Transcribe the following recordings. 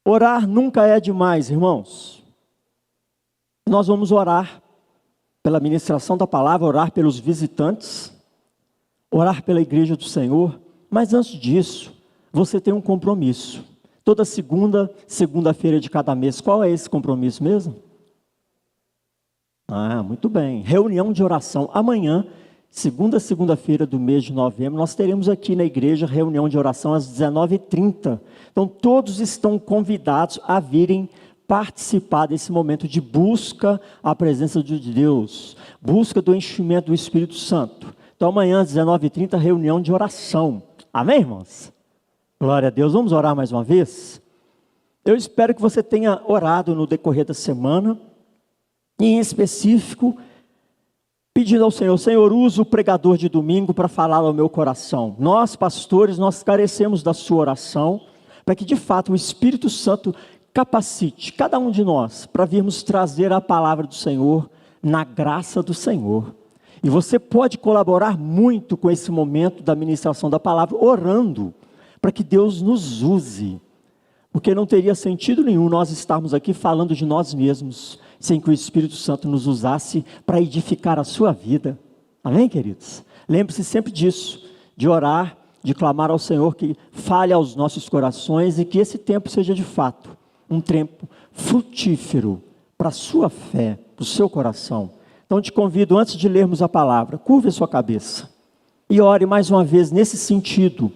Orar nunca é demais, irmãos. Nós vamos orar pela ministração da palavra, orar pelos visitantes, orar pela igreja do Senhor, mas antes disso, você tem um compromisso. Toda segunda-feira de cada mês, qual é esse compromisso mesmo? Muito bem, reunião de oração. Amanhã, segunda-feira do mês de novembro, nós teremos aqui na igreja reunião de oração às 19h30. Então todos estão convidados a virem participar desse momento de busca à presença de Deus, busca do enchimento do Espírito Santo. Então amanhã às 19h30, reunião de oração. Amém, irmãos? Glória a Deus. Vamos orar mais uma vez? Eu espero que você tenha orado no decorrer da semana, em específico, pedindo ao Senhor: Senhor, usa o pregador de domingo para falar ao meu coração. Nós, pastores, nós carecemos da sua oração, para que de fato o Espírito Santo capacite cada um de nós, para virmos trazer a palavra do Senhor, na graça do Senhor. E você pode colaborar muito com esse momento da ministração da palavra, orando, para que Deus nos use. Porque não teria sentido nenhum nós estarmos aqui falando de nós mesmos, sem que o Espírito Santo nos usasse para edificar a sua vida. Amém, queridos? Lembre-se sempre disso, de orar, de clamar ao Senhor que fale aos nossos corações e que esse tempo seja de fato um tempo frutífero para a sua fé, para o seu coração. Então te convido, antes de lermos a palavra, curve a sua cabeça e ore mais uma vez nesse sentido.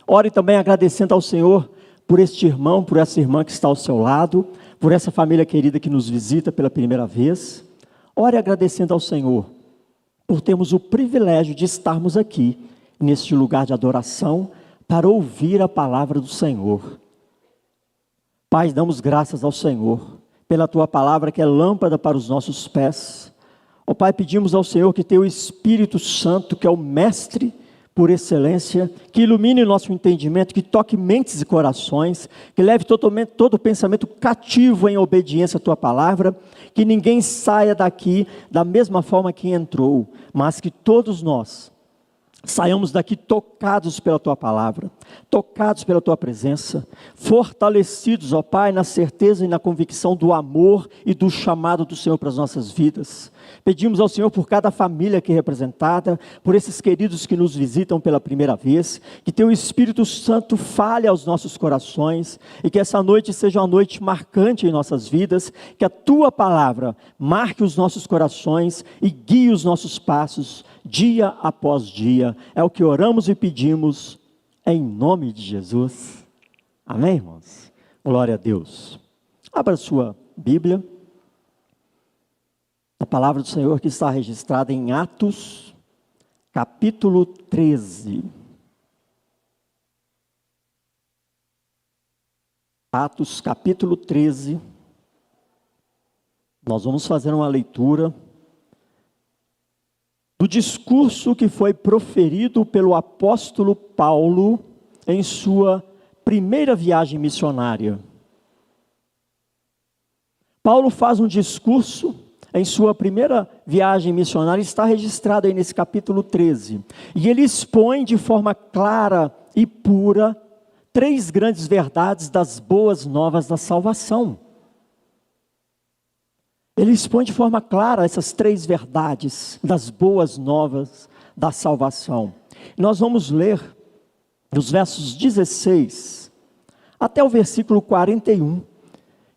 Ore também agradecendo ao Senhor por este irmão, por essa irmã que está ao seu lado, por essa família querida que nos visita pela primeira vez. Ore agradecendo ao Senhor por termos o privilégio de estarmos aqui, neste lugar de adoração, para ouvir a palavra do Senhor. Pai, damos graças ao Senhor pela Tua palavra que é lâmpada para os nossos pés. Ó Pai, pedimos ao Senhor que Teu Espírito Santo, que é o Mestre por excelência, que ilumine o nosso entendimento, que toque mentes e corações, que leve todo pensamento cativo em obediência à Tua palavra, que ninguém saia daqui da mesma forma que entrou, mas que todos nós saiamos daqui tocados pela Tua palavra, tocados pela Tua presença, fortalecidos, ó Pai, na certeza e na convicção do amor e do chamado do Senhor para as nossas vidas. Pedimos ao Senhor por cada família aqui representada, por esses queridos que nos visitam pela primeira vez, que Teu Espírito Santo fale aos nossos corações, e que essa noite seja uma noite marcante em nossas vidas, que a Tua palavra marque os nossos corações e guie os nossos passos, dia após dia. É o que oramos e pedimos em nome de Jesus. Amém, irmãos? Glória a Deus. Abra sua Bíblia, a palavra do Senhor que está registrada em Atos, capítulo 13. Atos, capítulo 13. Nós vamos fazer uma leitura do discurso que foi proferido pelo apóstolo Paulo em sua primeira viagem missionária. Paulo faz um discurso em sua primeira viagem missionária, está registrado aí nesse capítulo 13. E ele expõe de forma clara e pura 3 grandes verdades das boas novas da salvação. Ele expõe de forma clara essas 3 verdades das boas novas da salvação. Nós vamos ler dos versos 16 até o versículo 41,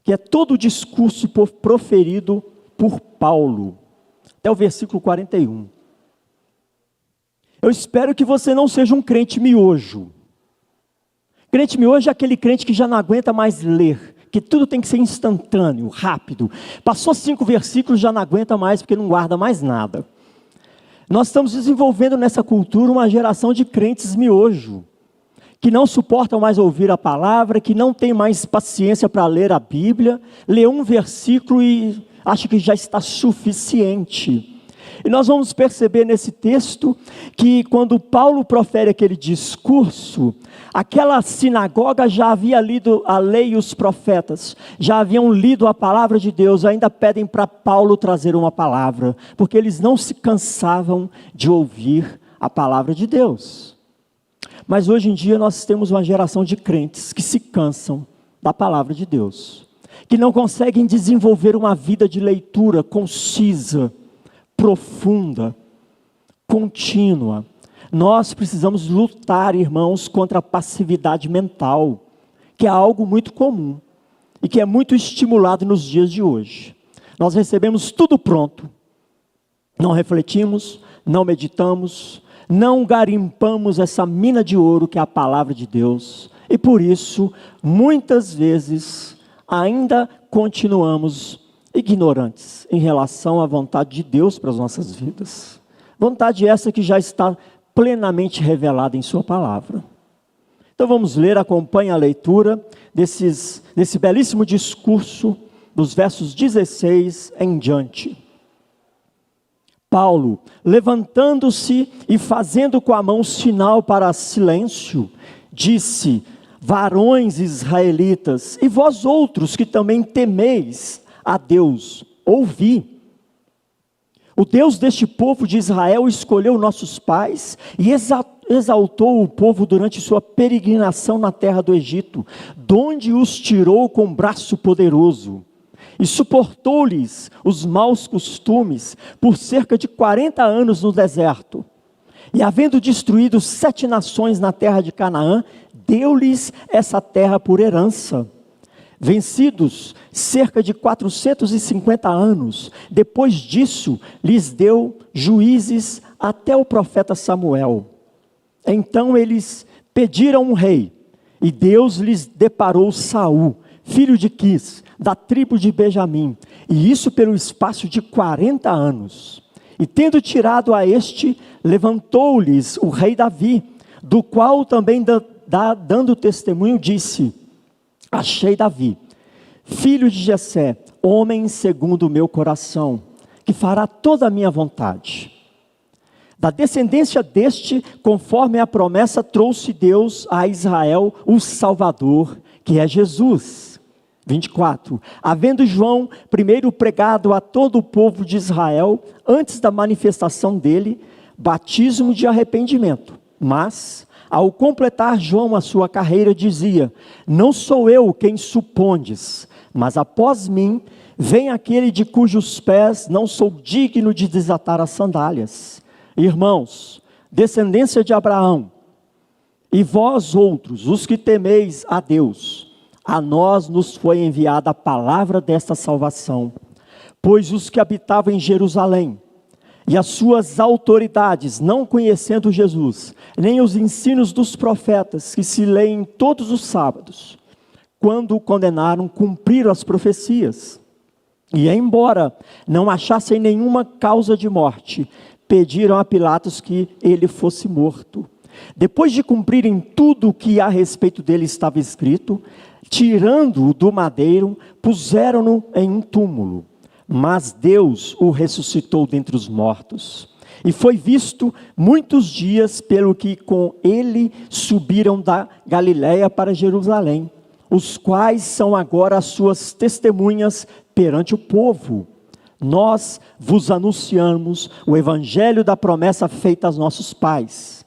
que é todo o discurso proferido por Paulo, até o versículo 41. Eu espero que você não seja um crente miojo. Crente miojo é aquele crente que já não aguenta mais ler, que tudo tem que ser instantâneo, rápido. Passou 5 versículos, já não aguenta mais, porque não guarda mais nada. Nós estamos desenvolvendo nessa cultura uma geração de crentes miojo, que não suportam mais ouvir a palavra, que não tem mais paciência para ler a Bíblia, lê um versículo e acha que já está suficiente. E nós vamos perceber nesse texto que quando Paulo profere aquele discurso, aquela sinagoga já havia lido a lei e os profetas, já haviam lido a palavra de Deus, ainda pedem para Paulo trazer uma palavra, porque eles não se cansavam de ouvir a palavra de Deus. Mas hoje em dia nós temos uma geração de crentes que se cansam da palavra de Deus, que não conseguem desenvolver uma vida de leitura concisa, profunda, contínua. Nós precisamos lutar, irmãos, contra a passividade mental, que é algo muito comum e que é muito estimulado nos dias de hoje. Nós recebemos tudo pronto, não refletimos, não meditamos, não garimpamos essa mina de ouro que é a palavra de Deus, e por isso, muitas vezes, ainda continuamos ignorantes em relação à vontade de Deus para as nossas vidas. Vontade essa que já está plenamente revelada em sua palavra. Então vamos ler, acompanhe a leitura desse belíssimo discurso, dos versos 16 em diante. Paulo, levantando-se e fazendo com a mão sinal para silêncio, disse: varões israelitas, e vós outros que também temeis a Deus, ouvi. O Deus deste povo de Israel escolheu nossos pais e exaltou o povo durante sua peregrinação na terra do Egito, donde os tirou com braço poderoso, e suportou-lhes os maus costumes por cerca de 40 anos no deserto. E havendo destruído 7 nações na terra de Canaã, deu-lhes essa terra por herança. Vencidos cerca de 450 anos, depois disso, lhes deu juízes até o profeta Samuel. Então eles pediram um rei, e Deus lhes deparou Saul, filho de Quis, da tribo de Benjamim, e isso pelo espaço de 40 anos. E tendo tirado a este, levantou-lhes o rei Davi, do qual também dando testemunho disse: achei Davi, filho de Jessé, homem segundo o meu coração, que fará toda a minha vontade. Da descendência deste, conforme a promessa, trouxe Deus a Israel o Salvador, que é Jesus. 24. Havendo João primeiro pregado a todo o povo de Israel, antes da manifestação dele, batismo de arrependimento. Mas, ao completar João a sua carreira, dizia: não sou eu quem supondes, mas após mim vem aquele de cujos pés não sou digno de desatar as sandálias. Irmãos, descendência de Abraão, e vós outros, os que temeis a Deus, a nós nos foi enviada a palavra desta salvação, pois os que habitavam em Jerusalém, e as suas autoridades, não conhecendo Jesus, nem os ensinos dos profetas, que se leem todos os sábados, quando o condenaram, cumpriram as profecias. E embora não achassem nenhuma causa de morte, pediram a Pilatos que ele fosse morto. Depois de cumprirem tudo o que a respeito dele estava escrito, tirando-o do madeiro, puseram-no em um túmulo. Mas Deus o ressuscitou dentre os mortos. E foi visto muitos dias, pelo que com ele subiram da Galiléia para Jerusalém, os quais são agora as suas testemunhas perante o povo. Nós vos anunciamos o evangelho da promessa feita aos nossos pais,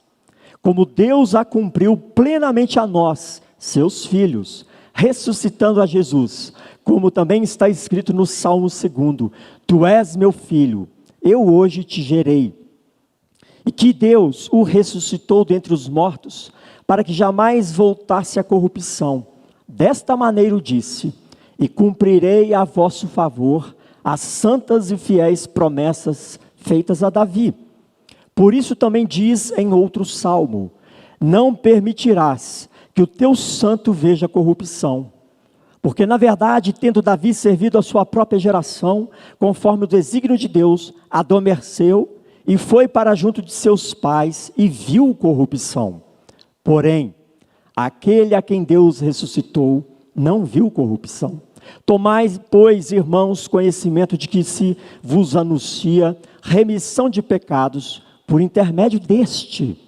como Deus a cumpriu plenamente a nós, seus filhos, ressuscitando a Jesus, como também está escrito no Salmo 2: tu és meu filho, eu hoje te gerei. E que Deus o ressuscitou dentre os mortos, para que jamais voltasse à corrupção. Desta maneira o disse: e cumprirei a vosso favor as santas e fiéis promessas feitas a Davi. Por isso também diz em outro salmo: não permitirás que o teu santo veja corrupção. Porque na verdade, tendo Davi servido a sua própria geração, conforme o desígnio de Deus, adormeceu e foi para junto de seus pais e viu corrupção. Porém, aquele a quem Deus ressuscitou não viu corrupção. Tomai, pois, irmãos, conhecimento de que se vos anuncia remissão de pecados por intermédio deste.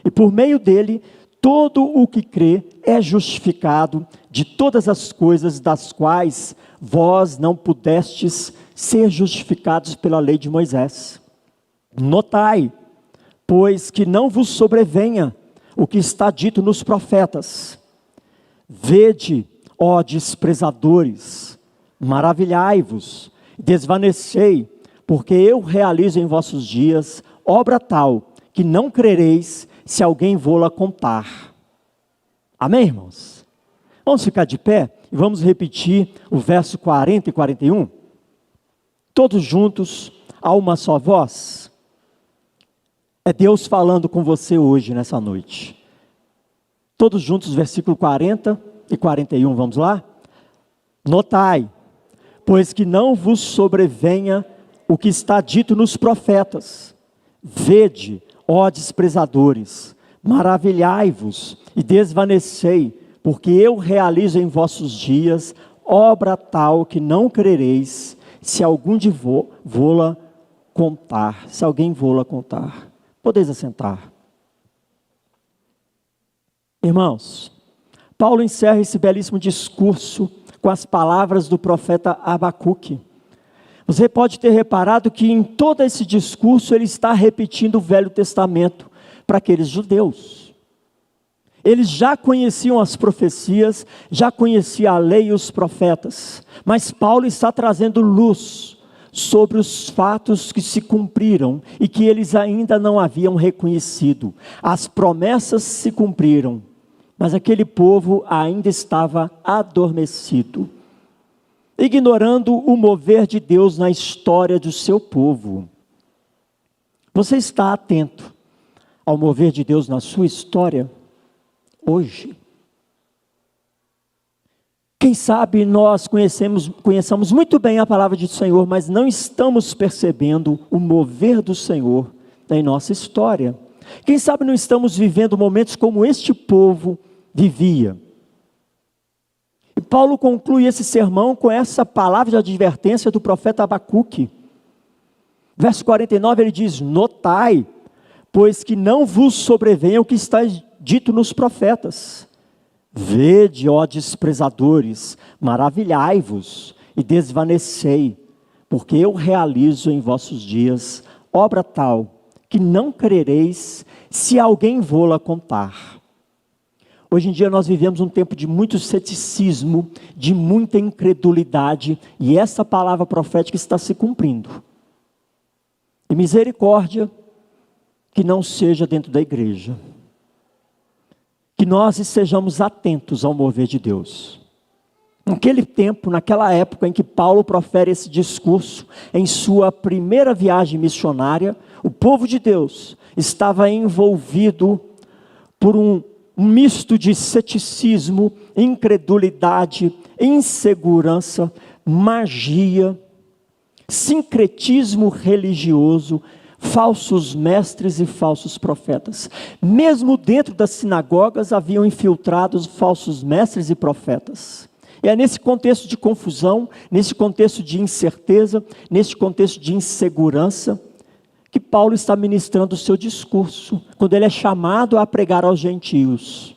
E por meio dele, todo o que crê é justificado de todas as coisas das quais vós não pudestes ser justificados pela lei de Moisés. Notai, pois, que não vos sobrevenha o que está dito nos profetas: vede, ó desprezadores, maravilhai-vos, desvanecei, porque eu realizo em vossos dias obra tal, que não crereis, se alguém vô-la contar. Amém, irmãos? Vamos ficar de pé e vamos repetir o verso 40 e 41? Todos juntos, a uma só voz. É Deus falando com você hoje, nessa noite. Todos juntos, versículo 40 e 41, vamos lá? Notai, pois que não vos sobrevenha o que está dito nos profetas. Vede, ó desprezadores, maravilhai-vos e desvanecei, porque eu realizo em vossos dias obra tal que não crereis, se algum de vô-la contar, se alguém vô-la contar. Podeis assentar. Irmãos, Paulo encerra esse belíssimo discurso com as palavras do profeta Abacuque. Você pode ter reparado que em todo esse discurso ele está repetindo o Velho Testamento para aqueles judeus. Eles já conheciam as profecias, já conheciam a lei e os profetas, mas Paulo está trazendo luz sobre os fatos que se cumpriram e que eles ainda não haviam reconhecido. As promessas se cumpriram, mas aquele povo ainda estava adormecido, ignorando o mover de Deus na história do seu povo. Você está atento ao mover de Deus na sua história hoje? Quem sabe nós conheçamos muito bem a palavra do Senhor, mas não estamos percebendo o mover do Senhor em nossa história. Quem sabe não estamos vivendo momentos como este povo vivia. E Paulo conclui esse sermão com essa palavra de advertência do profeta Abacuque. Verso 49 ele diz: notai, pois que não vos sobrevenha o que está dito nos profetas. Vede, ó desprezadores, maravilhai-vos e desvanecei, porque eu realizo em vossos dias obra tal, que não crereis, se alguém vô-la contar. Hoje em dia nós vivemos um tempo de muito ceticismo, de muita incredulidade, e essa palavra profética está se cumprindo. E misericórdia que não seja dentro da igreja. Que nós estejamos atentos ao mover de Deus. Naquele tempo, naquela época em que Paulo profere esse discurso, em sua primeira viagem missionária, o povo de Deus estava envolvido por um misto de ceticismo, incredulidade, insegurança, magia, sincretismo religioso, falsos mestres e falsos profetas. Mesmo dentro das sinagogas haviam infiltrados falsos mestres e profetas. E é nesse contexto de confusão, nesse contexto de incerteza, nesse contexto de insegurança, que Paulo está ministrando o seu discurso, quando ele é chamado a pregar aos gentios.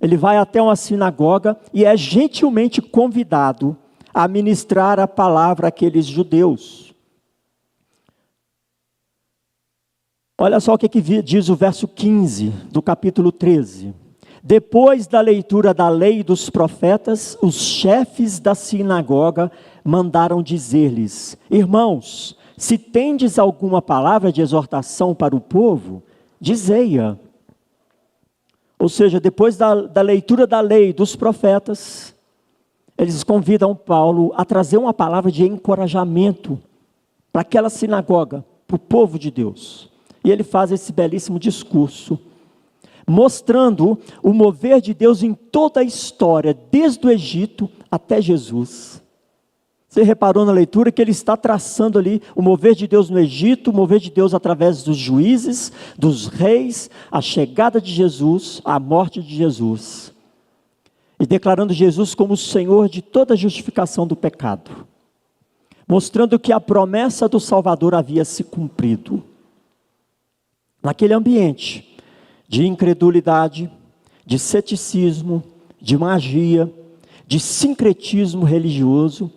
Ele vai até uma sinagoga e é gentilmente convidado a ministrar a palavra àqueles judeus. Olha só o que diz o verso 15 do capítulo 13. Depois da leitura da lei e dos profetas, os chefes da sinagoga mandaram dizer-lhes: irmãos, se tendes alguma palavra de exortação para o povo, dizei-a. Ou seja, depois da leitura da lei e dos profetas, eles convidam Paulo a trazer uma palavra de encorajamento para aquela sinagoga, para o povo de Deus. E ele faz esse belíssimo discurso, mostrando o mover de Deus em toda a história, desde o Egito até Jesus. Você reparou na leitura que ele está traçando ali o mover de Deus no Egito, o mover de Deus através dos juízes, dos reis, a chegada de Jesus, a morte de Jesus. E declarando Jesus como o Senhor de toda a justificação do pecado. Mostrando que a promessa do Salvador havia se cumprido. Naquele ambiente de incredulidade, de ceticismo, de magia, de sincretismo religioso,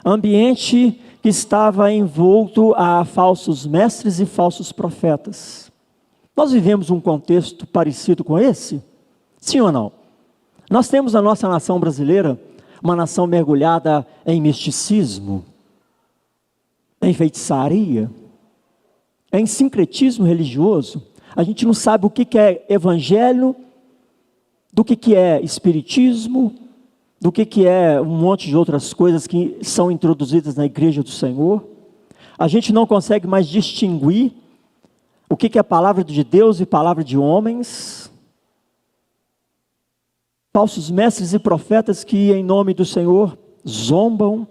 ambiente que estava envolto a falsos mestres e falsos profetas. Nós vivemos um contexto parecido com esse? Sim ou não? Nós temos na nossa nação brasileira uma nação mergulhada em misticismo, em feitiçaria, em sincretismo religioso. A gente não sabe o que é evangelho, do que é espiritismo, do que é um monte de outras coisas que são introduzidas na igreja do Senhor. A gente não consegue mais distinguir o que é palavra de Deus e palavra de homens. Falsos mestres e profetas que em nome do Senhor zombam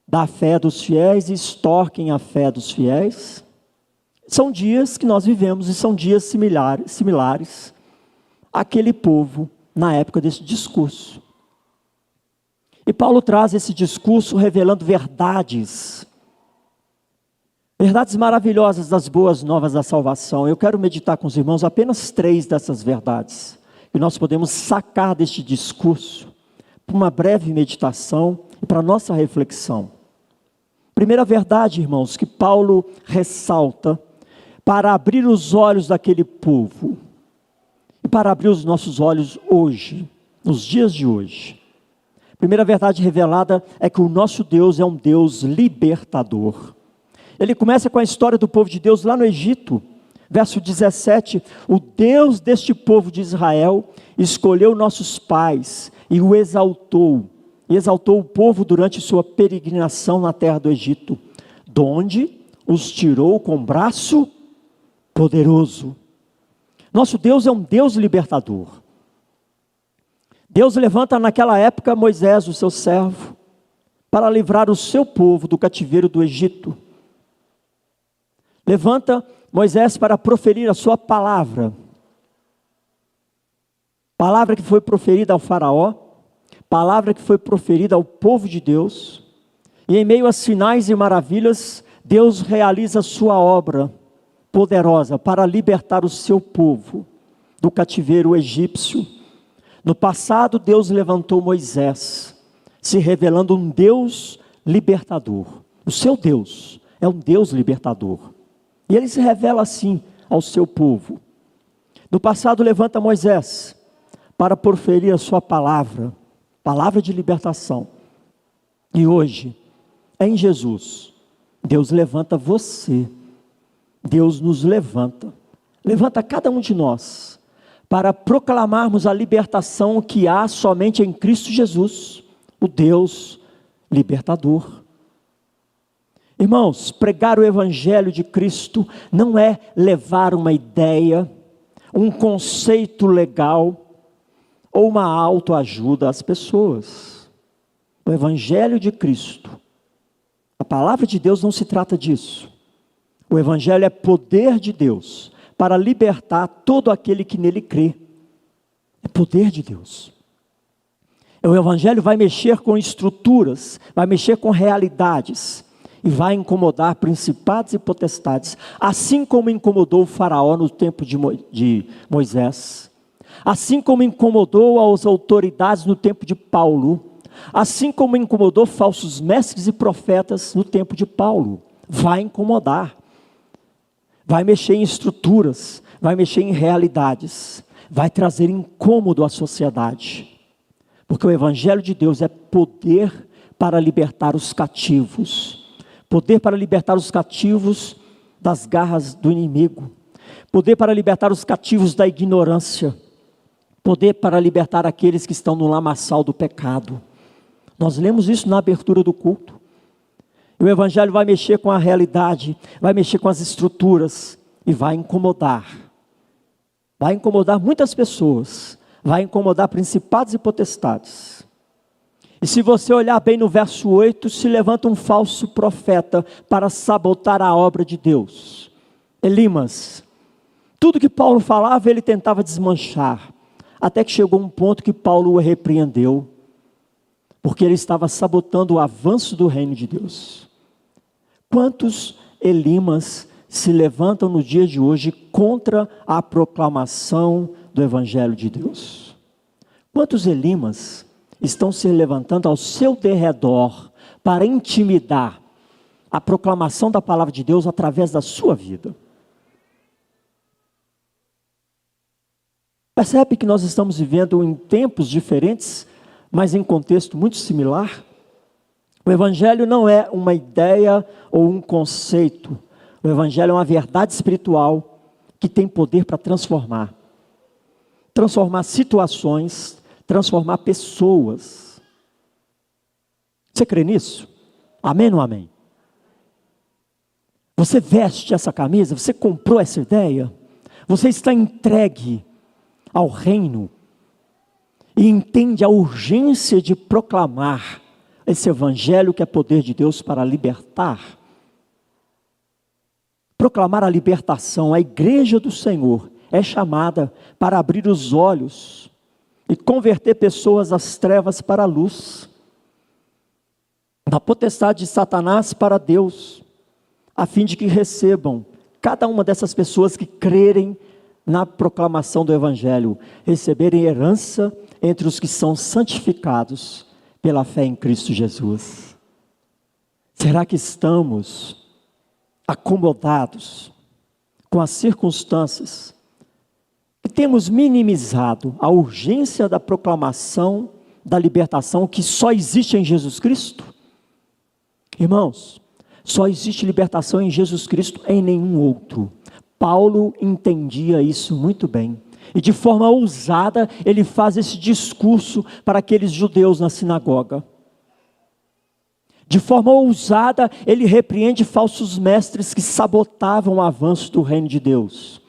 da fé dos fiéis e extorquem a fé dos fiéis. São dias que nós vivemos e são dias similares àquele povo na época desse discurso. E Paulo traz esse discurso revelando verdades maravilhosas das boas novas da salvação. Eu quero meditar com os irmãos apenas 3 dessas verdades, que nós podemos sacar deste discurso, para uma breve meditação e para a nossa reflexão. Primeira verdade, irmãos, que Paulo ressalta para abrir os olhos daquele povo, e para abrir os nossos olhos hoje, nos dias de hoje. Primeira verdade revelada é que o nosso Deus é um Deus libertador. Ele começa com a história do povo de Deus lá no Egito, verso 17, o Deus deste povo de Israel escolheu nossos pais e o exaltou o povo durante sua peregrinação na terra do Egito, donde os tirou com braço poderoso. Nosso Deus é um Deus libertador. Deus levanta naquela época Moisés, o seu servo, para livrar o seu povo do cativeiro do Egito. Levanta Moisés para proferir a sua palavra. Palavra que foi proferida ao faraó, palavra que foi proferida ao povo de Deus. E em meio a sinais e maravilhas, Deus realiza a sua obra poderosa para libertar o seu povo do cativeiro egípcio. No passado, Deus levantou Moisés, se revelando um Deus libertador. O seu Deus é um Deus libertador. E ele se revela assim ao seu povo. No passado, levanta Moisés para proferir a sua palavra, palavra de libertação. E hoje, em Jesus, Deus levanta você. Deus nos levanta cada um de nós, para proclamarmos a libertação que há somente em Cristo Jesus, o Deus libertador. Irmãos, pregar o Evangelho de Cristo não é levar uma ideia, um conceito legal, ou uma autoajuda às pessoas. O Evangelho de Cristo, a palavra de Deus não se trata disso. O Evangelho é poder de Deus, para libertar todo aquele que nele crê. É poder de Deus. O Evangelho vai mexer com estruturas, vai mexer com realidades, e vai incomodar principados e potestades, assim como incomodou o faraó no tempo de Moisés, assim como incomodou as autoridades no tempo de Paulo, assim como incomodou falsos mestres e profetas no tempo de Paulo. Vai incomodar, vai mexer em estruturas, vai mexer em realidades, vai trazer incômodo à sociedade, porque o Evangelho de Deus é poder para libertar os cativos, poder para libertar os cativos das garras do inimigo, poder para libertar os cativos da ignorância, poder para libertar aqueles que estão no lamaçal do pecado. Nós lemos isso na abertura do culto. E o Evangelho vai mexer com a realidade, vai mexer com as estruturas e vai incomodar muitas pessoas, vai incomodar principados e potestades. E se você olhar bem no verso 8, se levanta um falso profeta para sabotar a obra de Deus. Elimas. Tudo que Paulo falava, ele tentava desmanchar, até que chegou um ponto que Paulo o repreendeu, porque ele estava sabotando o avanço do reino de Deus. Quantos Elimas se levantam no dia de hoje contra a proclamação do Evangelho de Deus? Quantos Elimas estão se levantando ao seu derredor para intimidar a proclamação da palavra de Deus através da sua vida? Percebe que nós estamos vivendo em tempos diferentes, mas em contexto muito similar. O Evangelho não é uma ideia ou um conceito. O Evangelho é uma verdade espiritual que tem poder para transformar. Transformar situações, transformar pessoas. Você crê nisso? Amém ou não amém? Você veste essa camisa? Você comprou essa ideia? Você está entregue ao reino e entende a urgência de proclamar esse evangelho que é poder de Deus para libertar? Proclamar a libertação. A igreja do Senhor é chamada para abrir os olhos e converter pessoas das trevas para a luz, da potestade de Satanás para Deus, a fim de que recebam, cada uma dessas pessoas que crerem na proclamação do evangelho, receberem herança entre os que são santificados pela fé em Cristo Jesus. Será que estamos acomodados com as circunstâncias e temos minimizado a urgência da proclamação da libertação que só existe em Jesus Cristo? Irmãos, só existe libertação em Jesus Cristo, em nenhum outro. Paulo entendia isso muito bem. E de forma ousada, ele faz esse discurso para aqueles judeus na sinagoga. De forma ousada, ele repreende falsos mestres que sabotavam o avanço do reino de Deus.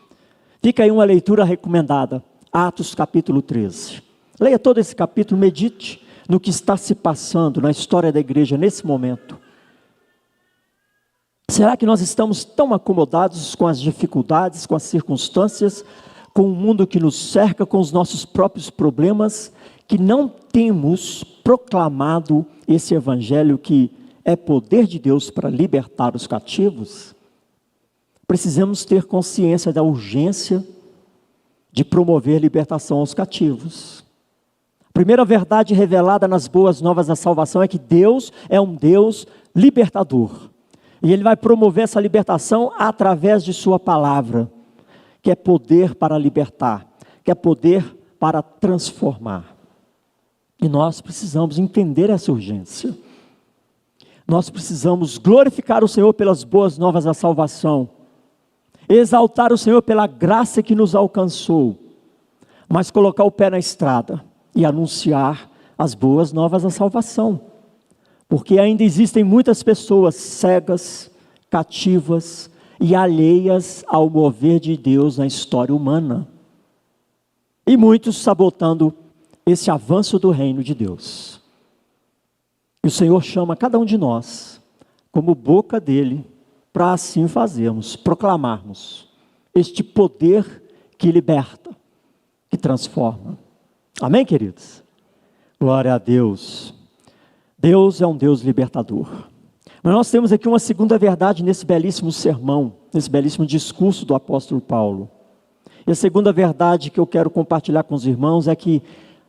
Fica aí uma leitura recomendada, Atos capítulo 13. Leia todo esse capítulo, medite no que está se passando na história da igreja nesse momento. Será que nós estamos tão acomodados com as dificuldades, com as circunstâncias, com o mundo que nos cerca, com os nossos próprios problemas, que não temos proclamado esse evangelho que é poder de Deus para libertar os cativos? Precisamos ter consciência da urgência de promover libertação aos cativos. A primeira verdade revelada nas boas novas da salvação é que Deus é um Deus libertador. E Ele vai promover essa libertação através de sua palavra, que é poder para libertar, que é poder para transformar. E nós precisamos entender essa urgência. Nós precisamos glorificar o Senhor pelas boas novas da salvação, exaltar o Senhor pela graça que nos alcançou, mas colocar o pé na estrada e anunciar as boas novas da salvação. Porque ainda existem muitas pessoas cegas, cativas e alheias ao mover de Deus na história humana. E muitos sabotando esse avanço do reino de Deus. E o Senhor chama cada um de nós, como boca dele, para assim fazermos, proclamarmos este poder que liberta, que transforma. Amém, queridos? Glória a Deus. Deus é um Deus libertador. Mas nós temos aqui uma segunda verdade nesse belíssimo sermão, nesse belíssimo discurso do apóstolo Paulo. E a segunda verdade que eu quero compartilhar com os irmãos é que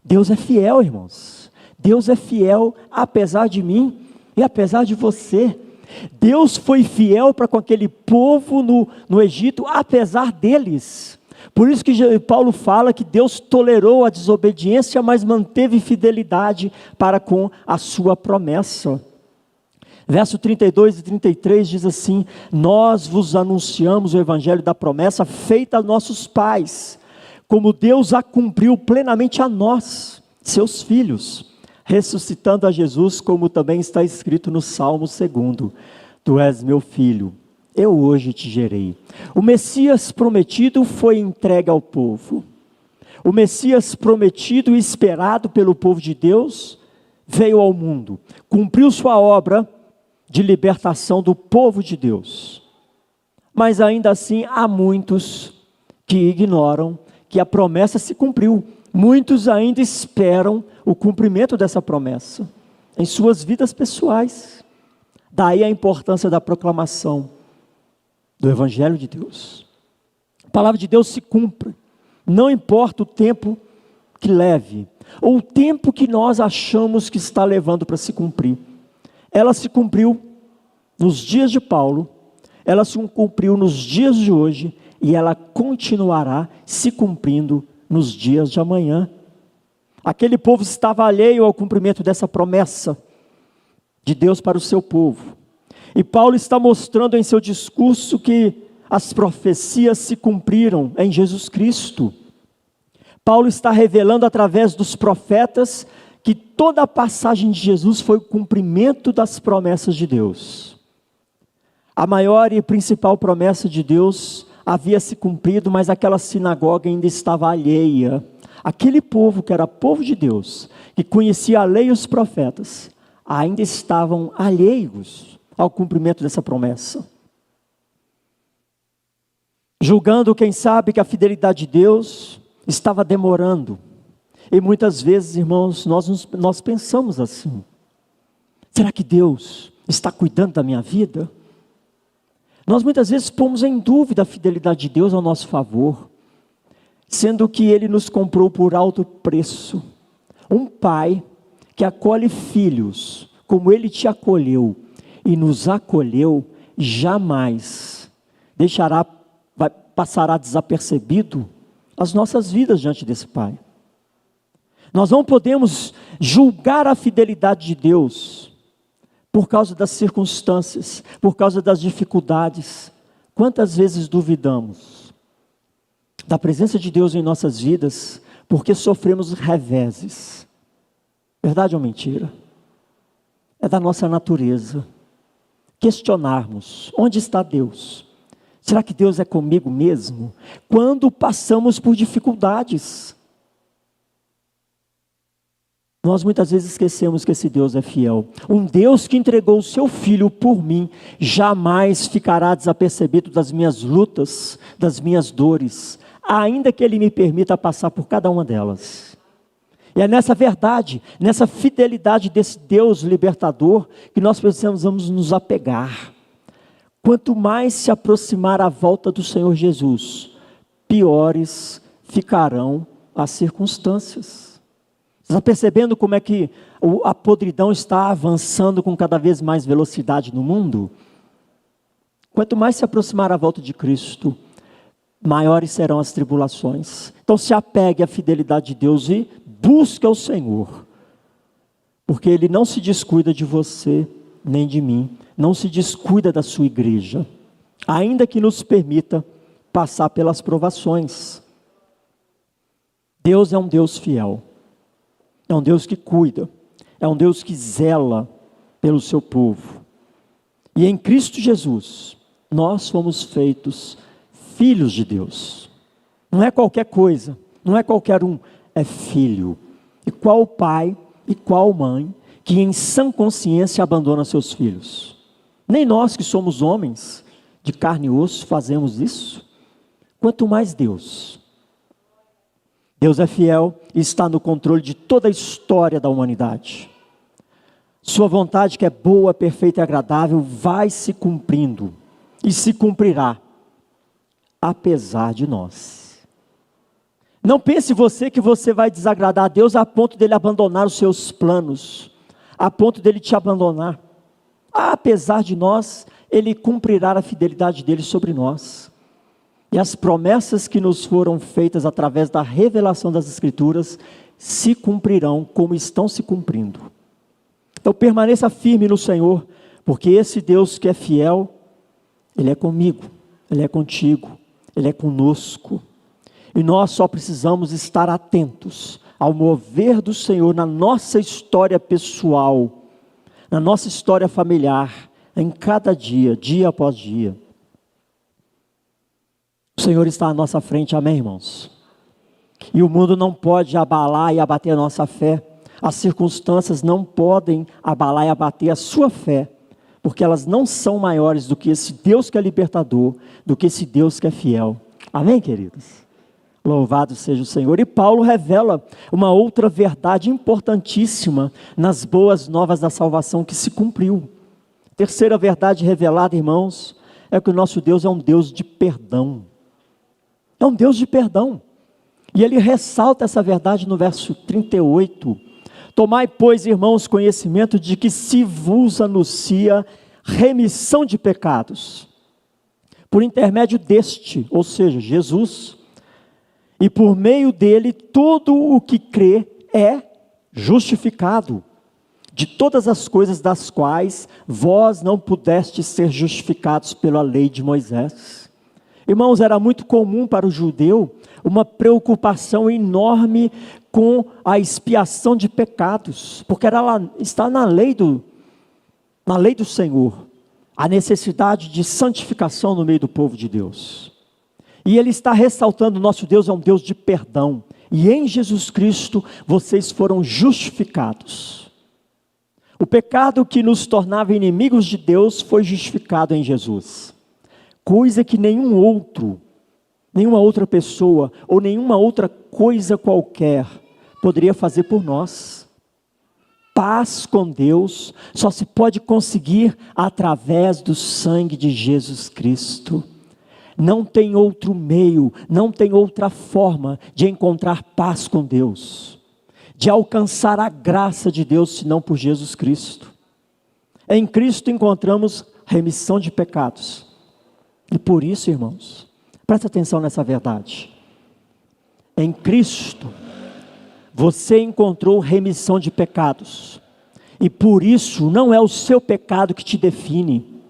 Deus é fiel, irmãos. Deus é fiel apesar de mim e apesar de você. Deus foi fiel para com aquele povo no Egito, apesar deles. Por isso que Paulo fala que Deus tolerou a desobediência, mas manteve fidelidade para com a sua promessa. Verso 32 e 33 diz assim: nós vos anunciamos o evangelho da promessa feita a nossos pais, como Deus a cumpriu plenamente a nós, seus filhos, ressuscitando a Jesus, como também está escrito no Salmo 2: tu és meu filho, eu hoje te gerei. O Messias prometido foi entregue ao povo. O Messias prometido e esperado pelo povo de Deus veio ao mundo, cumpriu sua obra de libertação do povo de Deus. Mas ainda assim há muitos que ignoram que a promessa se cumpriu. Muitos ainda esperam o cumprimento dessa promessa em suas vidas pessoais. Daí a importância da proclamação do Evangelho de Deus. A palavra de Deus se cumpre, não importa o tempo que leve, ou o tempo que nós achamos que está levando para se cumprir. Ela se cumpriu nos dias de Paulo, ela se cumpriu nos dias de hoje, e ela continuará se cumprindo nos dias de amanhã. Aquele povo estava alheio ao cumprimento dessa promessa de Deus para o seu povo. E Paulo está mostrando em seu discurso que as profecias se cumpriram em Jesus Cristo. Paulo está revelando através dos profetas que toda a passagem de Jesus foi o cumprimento das promessas de Deus. A maior e principal promessa de Deus havia se cumprido, mas aquela sinagoga ainda estava alheia. Aquele povo que era povo de Deus, que conhecia a lei e os profetas, ainda estavam alheios ao cumprimento dessa promessa. Julgando, quem sabe, que a fidelidade de Deus estava demorando. E muitas vezes, irmãos, nós pensamos assim: será que Deus está cuidando da minha vida? Nós muitas vezes pomos em dúvida a fidelidade de Deus ao nosso favor, sendo que Ele nos comprou por alto preço. Um pai que acolhe filhos, como Ele te acolheu e nos acolheu, jamais passará desapercebido as nossas vidas diante desse Pai. Nós não podemos julgar a fidelidade de Deus por causa das circunstâncias, por causa das dificuldades. Quantas vezes duvidamos da presença de Deus em nossas vidas, porque sofremos reveses? Verdade ou mentira? É da nossa natureza questionarmos: onde está Deus? Será que Deus é comigo mesmo? Quando passamos por dificuldades, nós muitas vezes esquecemos que esse Deus é fiel. Um Deus que entregou o seu Filho por mim, jamais ficará desapercebido das minhas lutas, das minhas dores, ainda que Ele me permita passar por cada uma delas. E é nessa verdade, nessa fidelidade desse Deus libertador, que nós precisamos nos apegar. Quanto mais se aproximar a volta do Senhor Jesus, piores ficarão as circunstâncias. Você está percebendo como é que a podridão está avançando com cada vez mais velocidade no mundo? Quanto mais se aproximar a volta de Cristo, maiores serão as tribulações. Então se apegue à fidelidade de Deus e busque ao Senhor, porque Ele não se descuida de você, nem de mim, não se descuida da sua igreja, ainda que nos permita passar pelas provações. Deus é um Deus fiel, é um Deus que cuida, é um Deus que zela pelo seu povo. E em Cristo Jesus, nós fomos feitos filhos de Deus. Não é qualquer coisa, não é qualquer um, é filho. E qual pai e qual mãe que em sã consciência abandona seus filhos? Nem nós que somos homens de carne e osso fazemos isso. Quanto mais Deus. Deus é fiel e está no controle de toda a história da humanidade. Sua vontade, que é boa, perfeita e agradável, vai se cumprindo e se cumprirá, apesar de nós. Não pense você que você vai desagradar a Deus a ponto dele abandonar os seus planos, a ponto dele te abandonar. Apesar de nós, Ele cumprirá a fidelidade dele sobre nós. E as promessas que nos foram feitas através da revelação das Escrituras se cumprirão como estão se cumprindo. Então permaneça firme no Senhor, porque esse Deus que é fiel, Ele é comigo, Ele é contigo, Ele é conosco. E nós só precisamos estar atentos ao mover do Senhor na nossa história pessoal, na nossa história familiar, em cada dia, dia após dia. O Senhor está à nossa frente, amém, irmãos? E o mundo não pode abalar e abater a nossa fé. As circunstâncias não podem abalar e abater a sua fé, porque elas não são maiores do que esse Deus que é libertador, do que esse Deus que é fiel. Amém, queridos? Louvado seja o Senhor. E Paulo revela uma outra verdade importantíssima nas boas novas da salvação que se cumpriu. Terceira verdade revelada, irmãos, é que o nosso Deus é um Deus de perdão. É um Deus de perdão. E ele ressalta essa verdade no verso 38. Tomai, pois, irmãos, conhecimento de que se vos anuncia remissão de pecados, por intermédio deste, ou seja, Jesus, e por meio dele todo o que crê é justificado de todas as coisas das quais vós não pudestes ser justificados pela lei de Moisés. Irmãos, era muito comum para o judeu uma preocupação enorme com a expiação de pecados, porque está na lei do Senhor, a necessidade de santificação no meio do povo de Deus. E ele está ressaltando: nosso Deus é um Deus de perdão, e em Jesus Cristo vocês foram justificados. O pecado que nos tornava inimigos de Deus foi justificado em Jesus, coisa que nenhuma outra pessoa ou nenhuma outra coisa qualquer poderia fazer por nós. Paz com Deus só se pode conseguir através do sangue de Jesus Cristo. Não tem outro meio, não tem outra forma de encontrar paz com Deus, de alcançar a graça de Deus, senão por Jesus Cristo. Em Cristo encontramos remissão de pecados. E por isso, irmãos, presta atenção nessa verdade. Em Cristo, você encontrou remissão de pecados. E por isso, não é o seu pecado que te define.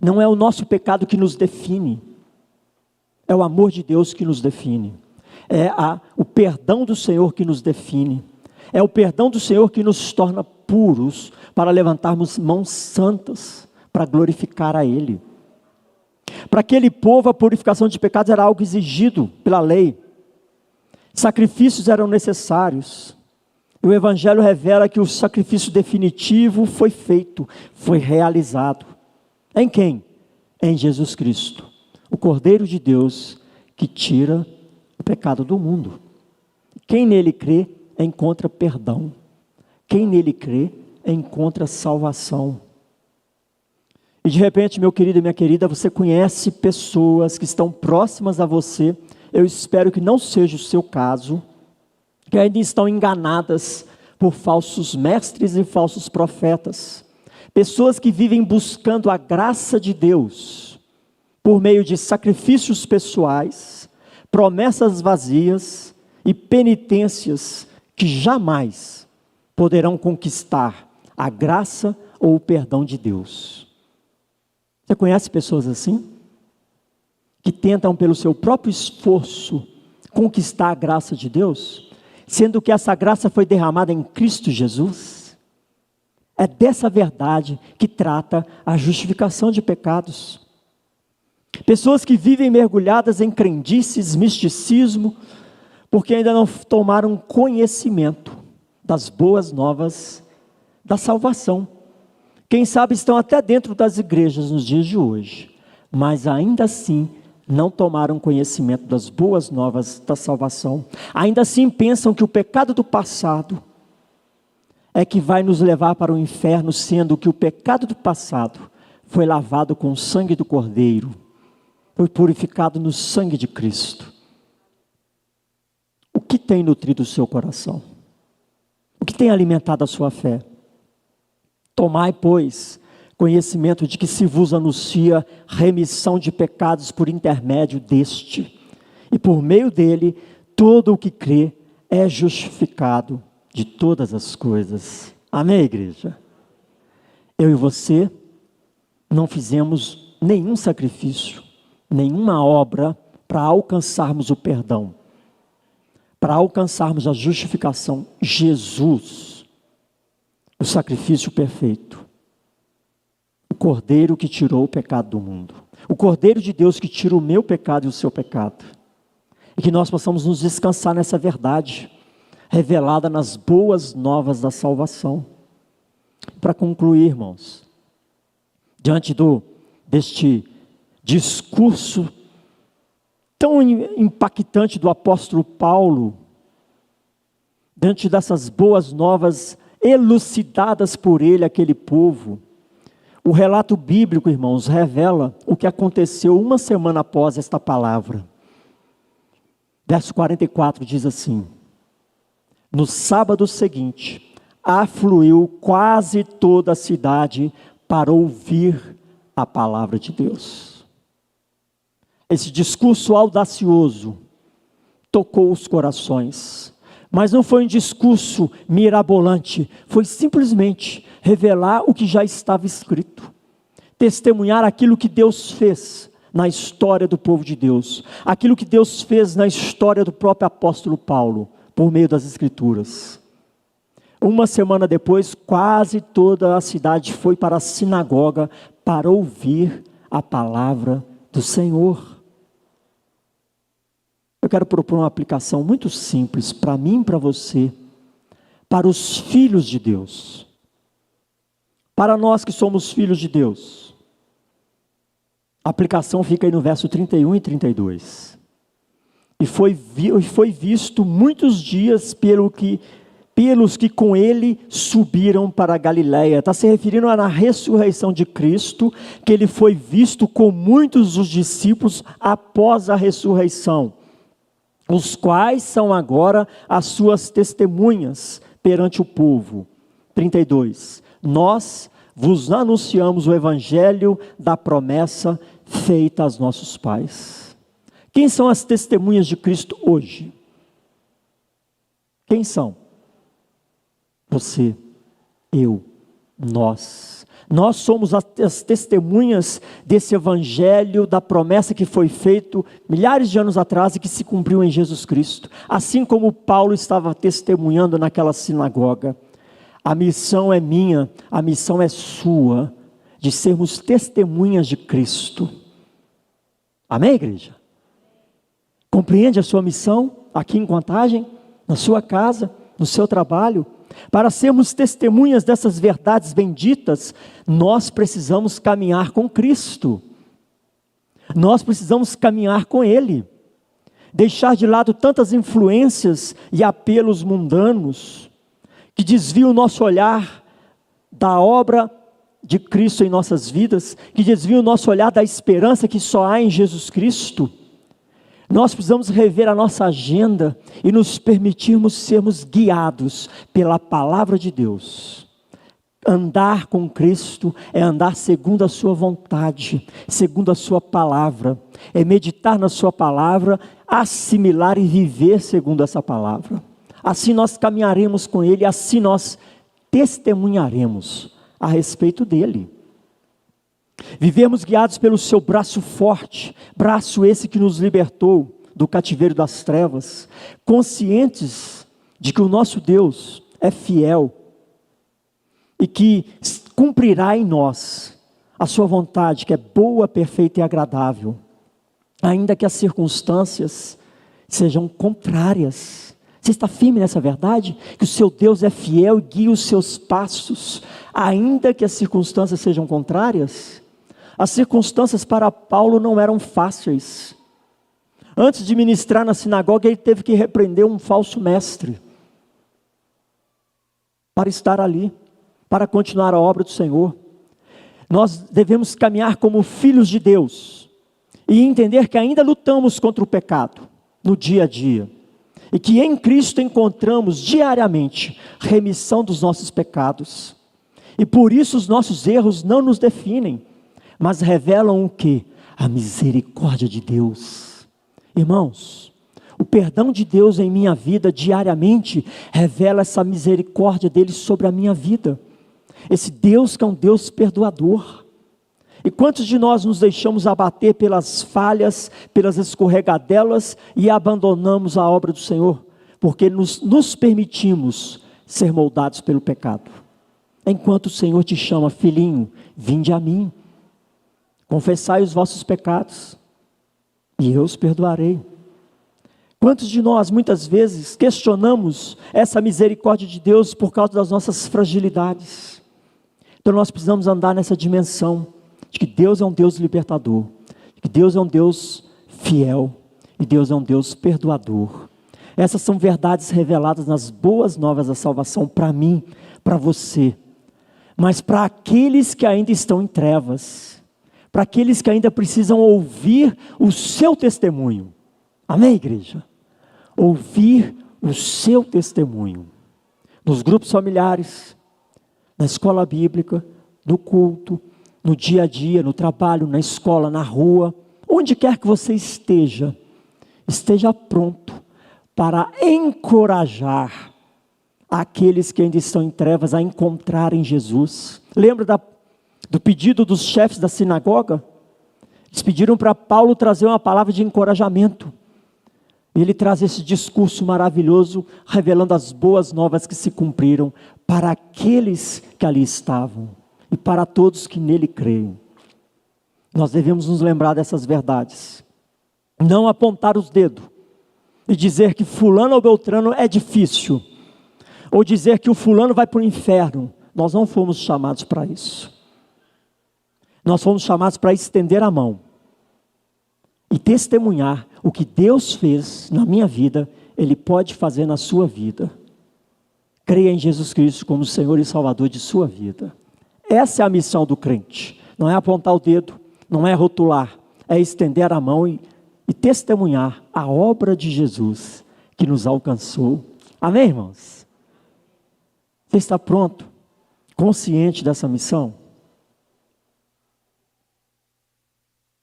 Não é o nosso pecado que nos define. É o amor de Deus que nos define. É o perdão do Senhor que nos define. É o perdão do Senhor que nos torna puros para levantarmos mãos santas, para glorificar a Ele. Para aquele povo, a purificação de pecados era algo exigido pela lei. Sacrifícios eram necessários. E o Evangelho revela que o sacrifício definitivo foi feito, foi realizado. Em quem? Em Jesus Cristo, o Cordeiro de Deus que tira o pecado do mundo. Quem nele crê, encontra perdão. Quem nele crê, encontra salvação. E de repente, meu querido e minha querida, você conhece pessoas que estão próximas a você. Eu espero que não seja o seu caso, que ainda estão enganadas por falsos mestres e falsos profetas. Pessoas que vivem buscando a graça de Deus, por meio de sacrifícios pessoais, promessas vazias e penitências que jamais poderão conquistar a graça ou o perdão de Deus. Você conhece pessoas assim? Que tentam pelo seu próprio esforço conquistar a graça de Deus, sendo que essa graça foi derramada em Cristo Jesus? É dessa verdade que trata a justificação de pecados. Pessoas que vivem mergulhadas em crendices, misticismo, porque ainda não tomaram conhecimento das boas novas da salvação. Quem sabe estão até dentro das igrejas nos dias de hoje, mas ainda assim não tomaram conhecimento das boas novas da salvação. Ainda assim pensam que o pecado do passado é que vai nos levar para o inferno, sendo que o pecado do passado foi lavado com o sangue do Cordeiro, foi purificado no sangue de Cristo. O que tem nutrido o seu coração? O que tem alimentado a sua fé? Tomai, pois, conhecimento de que se vos anuncia remissão de pecados por intermédio deste, e por meio dele, todo o que crê é justificado de todas as coisas. Amém, igreja? Eu e você não fizemos nenhum sacrifício, nenhuma obra para alcançarmos o perdão, para alcançarmos a justificação. Jesus, o sacrifício perfeito, o Cordeiro que tirou o pecado do mundo, o Cordeiro de Deus que tira o meu pecado e o seu pecado, e que nós possamos nos descansar nessa verdade, revelada nas boas novas da salvação. Para concluir, irmãos, diante deste discurso tão impactante do apóstolo Paulo, diante dessas boas novas elucidadas por ele, aquele povo, o relato bíblico, irmãos, revela o que aconteceu uma semana após esta palavra. Verso 44 diz assim: no sábado seguinte, afluiu quase toda a cidade para ouvir a palavra de Deus. Esse discurso audacioso tocou os corações, Mas não foi um discurso mirabolante, foi simplesmente revelar o que já estava escrito. Testemunhar aquilo que Deus fez na história do povo de Deus, aquilo que Deus fez na história do próprio apóstolo Paulo, por meio das Escrituras. Uma semana depois, quase toda a cidade foi para a sinagoga para ouvir a palavra do Senhor. Eu quero propor uma aplicação muito simples para mim e para você, para os filhos de Deus, para nós que somos filhos de Deus. A aplicação fica aí no verso 31 e 32. E foi visto muitos dias pelos que com ele subiram para a Galiléia. Está se referindo na ressurreição de Cristo, que ele foi visto com muitos dos discípulos após a ressurreição, os quais são agora as suas testemunhas perante o povo. 32. Nós vos anunciamos o evangelho da promessa feita aos nossos pais. Quem são as testemunhas de Cristo hoje? Quem são? Você, eu, nós. Nós somos as testemunhas desse evangelho, da promessa que foi feito milhares de anos atrás e que se cumpriu em Jesus Cristo. Assim como Paulo estava testemunhando naquela sinagoga. A missão é minha, a missão é sua, de sermos testemunhas de Cristo. Amém, igreja? Compreende a sua missão aqui em Contagem, na sua casa, no seu trabalho? Para sermos testemunhas dessas verdades benditas, nós precisamos caminhar com Cristo. Nós precisamos caminhar com Ele. Deixar de lado tantas influências e apelos mundanos, que desviam o nosso olhar da obra de Cristo em nossas vidas, que desviam o nosso olhar da esperança que só há em Jesus Cristo. Nós precisamos rever a nossa agenda e nos permitirmos sermos guiados pela palavra de Deus. Andar com Cristo é andar segundo a sua vontade, segundo a sua palavra, é meditar na sua palavra, assimilar e viver segundo essa palavra. Assim nós caminharemos com Ele, assim nós testemunharemos a respeito dEle. Vivemos guiados pelo seu braço forte, braço esse que nos libertou do cativeiro das trevas, conscientes de que o nosso Deus é fiel e que cumprirá em nós a sua vontade, que é boa, perfeita e agradável, ainda que as circunstâncias sejam contrárias. Você está firme nessa verdade? Que o seu Deus é fiel e guia os seus passos, ainda que as circunstâncias sejam contrárias? As circunstâncias para Paulo não eram fáceis. Antes de ministrar na sinagoga, ele teve que repreender um falso mestre, para estar ali, para continuar a obra do Senhor. Nós devemos caminhar como filhos de Deus, e entender que ainda lutamos contra o pecado, no dia a dia. E que em Cristo encontramos diariamente remissão dos nossos pecados. E por isso os nossos erros não nos definem, mas revelam o quê? A misericórdia de Deus. Irmãos, o perdão de Deus em minha vida diariamente revela essa misericórdia dele sobre a minha vida. Esse Deus que é um Deus perdoador. E quantos de nós nos deixamos abater pelas falhas, pelas escorregadelas e abandonamos a obra do Senhor? Porque nos permitimos ser moldados pelo pecado. Enquanto o Senhor te chama, filhinho, vinde a mim. Confessai os vossos pecados e eu os perdoarei. Quantos de nós muitas vezes questionamos essa misericórdia de Deus por causa das nossas fragilidades? Então nós precisamos andar nessa dimensão de que Deus é um Deus libertador, de que Deus é um Deus fiel e Deus é um Deus perdoador. Essas são verdades reveladas nas boas novas da salvação para mim, para você, mas para aqueles que ainda estão em trevas, para aqueles que ainda precisam ouvir o seu testemunho. Amém, igreja? Ouvir o seu testemunho. Nos grupos familiares, na escola bíblica, no culto, no dia a dia, no trabalho, na escola, na rua, onde quer que você esteja pronto para encorajar aqueles que ainda estão em trevas a encontrarem Jesus. Lembra do pedido dos chefes da sinagoga? Eles pediram para Paulo trazer uma palavra de encorajamento. Ele traz esse discurso maravilhoso, revelando as boas novas que se cumpriram para aqueles que ali estavam e para todos que nele creem. Nós devemos nos lembrar dessas verdades. Não apontar os dedos e dizer que fulano ou beltrano é difícil, ou dizer que o fulano vai para o inferno. Nós não fomos chamados para isso. Nós fomos chamados para estender a mão e testemunhar o que Deus fez na minha vida, Ele pode fazer na sua vida. Creia em Jesus Cristo como Senhor e Salvador de sua vida. Essa é a missão do crente. Não é apontar o dedo, não é rotular, é estender a mão e testemunhar a obra de Jesus que nos alcançou. Amém, irmãos? Você está pronto, consciente dessa missão?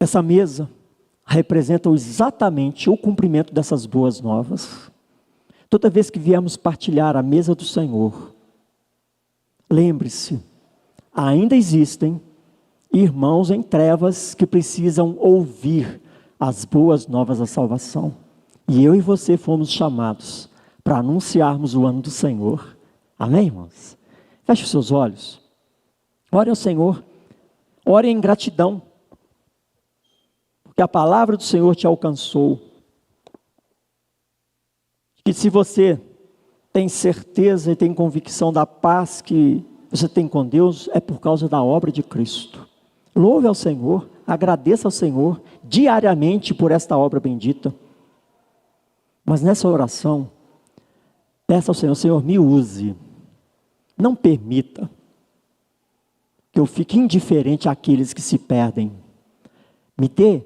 Essa mesa representa exatamente o cumprimento dessas boas novas. Toda vez que viemos partilhar a mesa do Senhor, lembre-se, ainda existem irmãos em trevas que precisam ouvir as boas novas da salvação. E eu e você fomos chamados para anunciarmos o ano do Senhor. Amém, irmãos? Feche os seus olhos. Ore ao Senhor. Ore em gratidão. Que a palavra do Senhor te alcançou. Que se você tem certeza e tem convicção da paz que você tem com Deus, é por causa da obra de Cristo. Louve ao Senhor, agradeça ao Senhor diariamente por esta obra bendita. Mas nessa oração, peça ao Senhor, Senhor, me use. Não permita que eu fique indiferente àqueles que se perdem. Me dê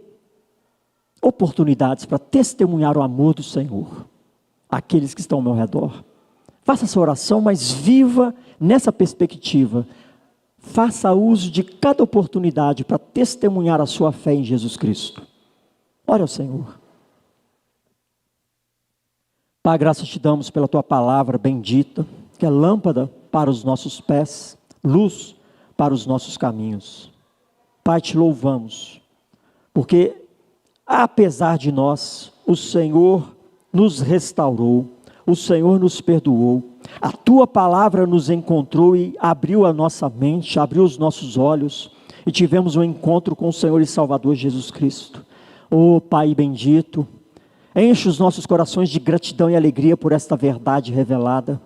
oportunidades para testemunhar o amor do Senhor àqueles que estão ao meu redor. Faça essa oração, mas viva nessa perspectiva. Faça uso de cada oportunidade para testemunhar a sua fé em Jesus Cristo. Ore ao Senhor. Pai, graças te damos pela tua palavra bendita, que é lâmpada para os nossos pés, luz para os nossos caminhos. Pai, te louvamos, porque apesar de nós, o Senhor nos restaurou, o Senhor nos perdoou, a tua palavra nos encontrou e abriu a nossa mente, abriu os nossos olhos, e tivemos um encontro com o Senhor e Salvador Jesus Cristo. Oh Pai bendito, enche os nossos corações de gratidão e alegria por esta verdade revelada,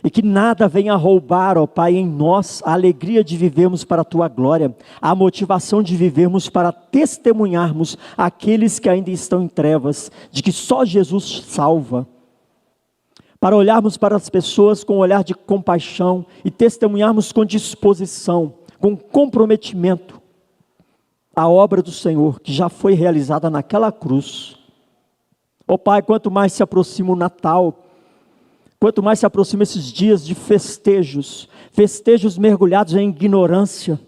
e que nada venha roubar, ó Pai, em nós a alegria de vivermos para a tua glória, a motivação de vivermos para testemunharmos aqueles que ainda estão em trevas, de que só Jesus salva, para olharmos para as pessoas com um olhar de compaixão e testemunharmos com disposição, com comprometimento, a obra do Senhor que já foi realizada naquela cruz. Ó Pai, quanto mais se aproxima o Natal, quanto mais se aproxima esses dias de festejos mergulhados em ignorância,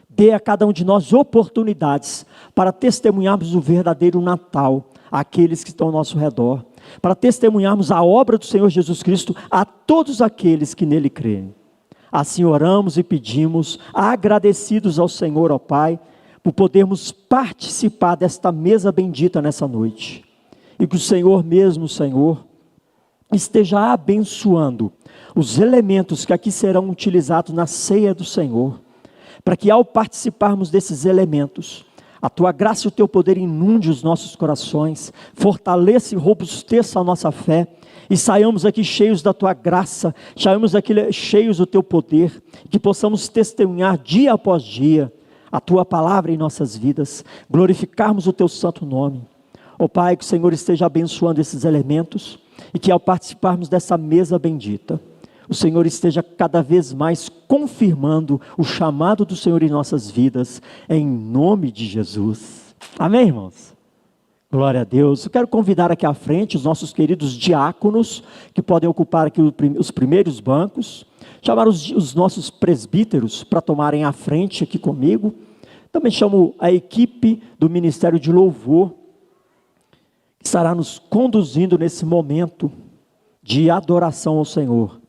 dê a cada um de nós oportunidades para testemunharmos o verdadeiro Natal àqueles que estão ao nosso redor, para testemunharmos a obra do Senhor Jesus Cristo a todos aqueles que nele creem. Assim oramos e pedimos, agradecidos ao Senhor, ó Pai, por podermos participar desta mesa bendita nessa noite, e que o Senhor mesmo, Senhor, esteja abençoando os elementos que aqui serão utilizados na ceia do Senhor, para que ao participarmos desses elementos, a tua graça e o teu poder inunde os nossos corações, fortaleça e robusteça a nossa fé, e saiamos aqui cheios da tua graça, saiamos aqui cheios do teu poder, que possamos testemunhar dia após dia a tua palavra em nossas vidas, glorificarmos o teu santo nome. Ó Pai, que o Senhor esteja abençoando esses elementos, e que ao participarmos dessa mesa bendita, o Senhor esteja cada vez mais confirmando o chamado do Senhor em nossas vidas, em nome de Jesus. Amém, irmãos? Glória a Deus. Eu quero convidar aqui à frente os nossos queridos diáconos, que podem ocupar aqui os primeiros bancos, chamar os nossos presbíteros para tomarem a frente aqui comigo. Também chamo a equipe do Ministério de Louvor, que estará nos conduzindo nesse momento de adoração ao Senhor.